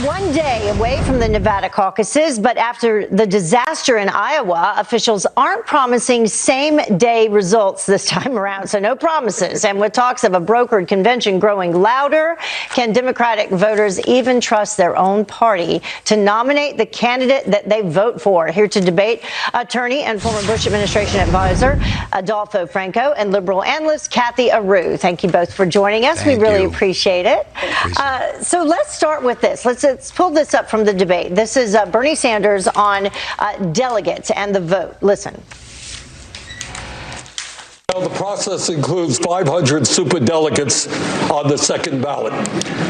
One day away from the Nevada caucuses, but after the disaster in Iowa, officials aren't promising same-day results this time around, so no promises. And with talks of a brokered convention growing louder, can Democratic voters even trust their own party to nominate the candidate that they vote for? Here to debate, attorney and former Bush administration advisor Adolfo Franco and liberal analyst Kathy Aru. Thank you both for joining us. We really appreciate it. So let's start with this. Let's pull this up from the debate. This is Bernie Sanders on delegates and the vote. Listen. The process includes 500 superdelegates on the second ballot.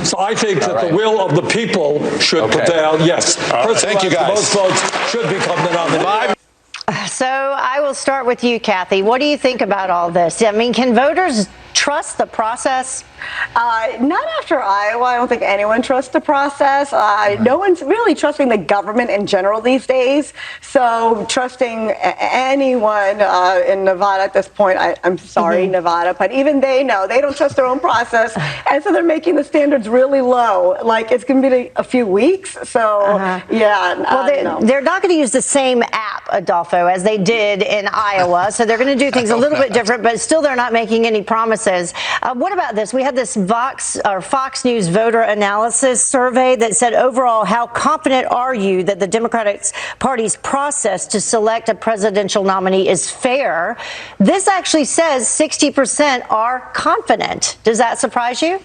So I think that the will of the people should prevail. Yes. Thank you, guys. Most votes should become the nominee. So I will start with you, Kathy. What do you think about all this? I mean, can voters trust the process? Not after Iowa. I don't think anyone trusts the process. No one's really trusting the government in general these days. So trusting anyone in Nevada at this point, I'm sorry, Nevada, but even they know they don't trust their own process. And so they're making the standards really low. Like it's going to be a few weeks. So, well, they're not going to use the same app, Adolfo, as they did in Iowa. So they're going to do things a little bit different, but still they're not making any promises. What about this? We had this Fox News voter analysis survey that said overall, how confident are you that the Democratic Party's process to select a presidential nominee is fair? This actually says 60% are confident. Does that surprise you?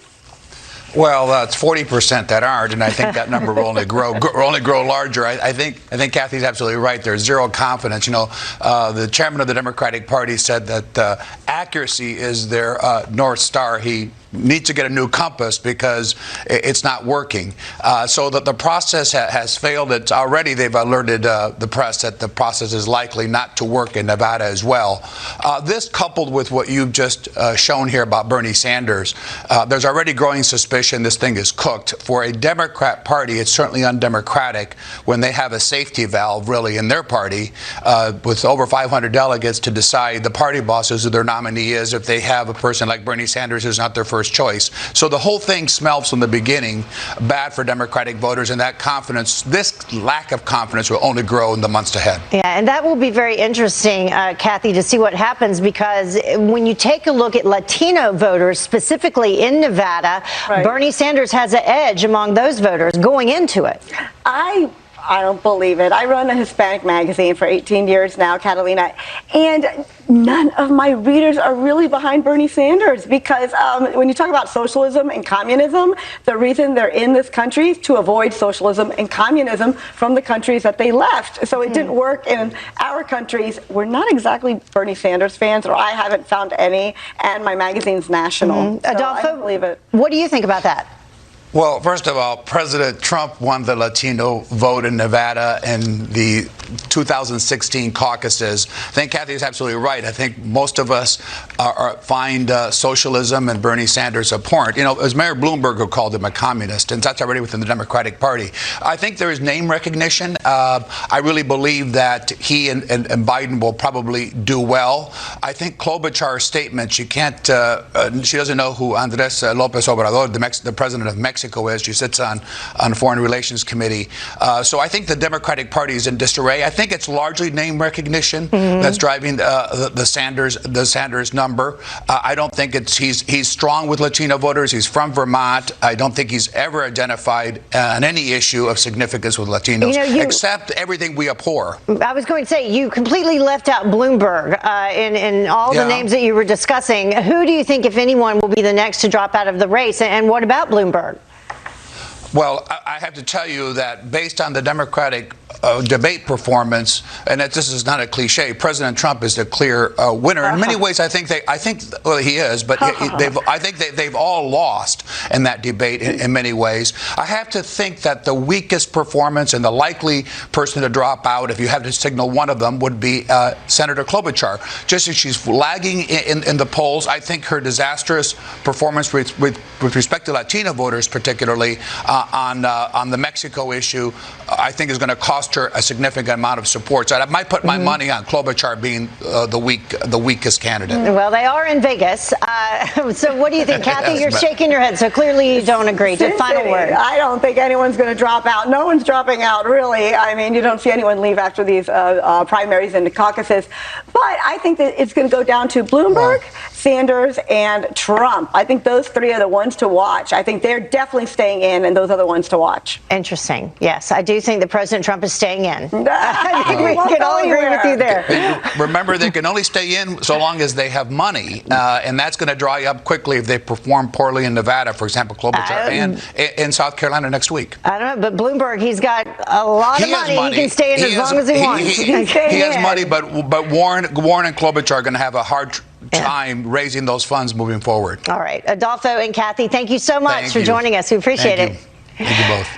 Well, it's 40% that aren't, and I think that number will only grow larger. I think Kathy's absolutely right. There's zero confidence. You know, the chairman of the Democratic Party said that accuracy is their North Star. He needs to get a new compass because it's not working. So that the process has failed. It's already they've alerted the press that the process is likely not to work in Nevada as well. This coupled with what you've just shown here about Bernie Sanders, there's already growing suspicion this thing is cooked. For a Democrat party, it's certainly undemocratic when they have a safety valve really in their party with over 500 delegates to decide the party bosses who their nominee is if they have a person like Bernie Sanders who's not their first choice. So the whole thing smells from the beginning bad for Democratic voters, and that confidence, this lack of confidence will only grow in the months ahead. Yeah, and that will be very interesting, Kathy, to see what happens, because when you take a look at Latino voters, specifically in Nevada, Bernie Sanders has an edge among those voters going into it. I don't believe it. I run a Hispanic magazine for 18 years now, Catalina, and none of my readers are really behind Bernie Sanders because when you talk about socialism and communism, the reason they're in this country is to avoid socialism and communism from the countries that they left. So it didn't work in our countries. We're not exactly Bernie Sanders fans, or I haven't found any, and my magazine's national. So Adolfo, I don't believe it. What do you think about that? Well, first of all, President Trump won the Latino vote in Nevada in the 2016 caucuses. I think Kathy is absolutely right. I think most of us find socialism and Bernie Sanders abhorrent. You know, it was Mayor Bloomberg who called him a communist, and that's already within the Democratic Party. I think there is name recognition. I really believe that he and Biden will probably do well. I think Klobuchar's statement, she doesn't know who Andres Lopez Obrador, the president of Mexico, is. She sits on Foreign Relations Committee. So I think the Democratic Party is in disarray. I think it's largely name recognition that's driving the Sanders number. I don't think he's strong with Latino voters. He's from Vermont. I don't think he's ever identified on any issue of significance with Latinos, except everything we abhor. I was going to say, you completely left out Bloomberg in all the names that you were discussing. Who do you think, if anyone, will be the next to drop out of the race? And what about Bloomberg? Well, I have to tell you that based on the Democratic debate performance, and that this is not a cliche, President Trump is the clear winner. In many ways, I think he is, but I think they've all lost in that debate in many ways. I have to think that the weakest performance and the likely person to drop out, if you have to signal one of them, would be Senator Klobuchar. Just as she's lagging in the polls, I think her disastrous performance with respect to Latino voters particularly on the Mexico issue, I think is going to cost her a significant amount of support. So I might put my money on Klobuchar being the weakest candidate. Well, they are in Vegas. So what do you think, Kathy? You're shaking your head, so clearly you don't agree. Just final word. I don't think anyone's going to drop out. No one's dropping out, really. I mean, you don't see anyone leave after these primaries and the caucuses. But I think that it's going to go down to Bloomberg, Sanders, and Trump. I think those three are the ones to watch. I think they're definitely staying in, and those are the ones to watch. Interesting. Yes, I do think that President Trump is staying in. I think we can all agree with you there. Remember, they can only stay in so long as they have money, and that's going to dry up quickly if they perform poorly in Nevada, for example, Klobuchar, and in South Carolina next week. I don't know, but Bloomberg, he's got a lot of money. He can stay in as long as he wants. He has money, but Warren and Klobuchar are going to have a hard time raising those funds moving forward. All right. Adolfo and Kathy, thank you so much for joining us. We appreciate it. Thank you both.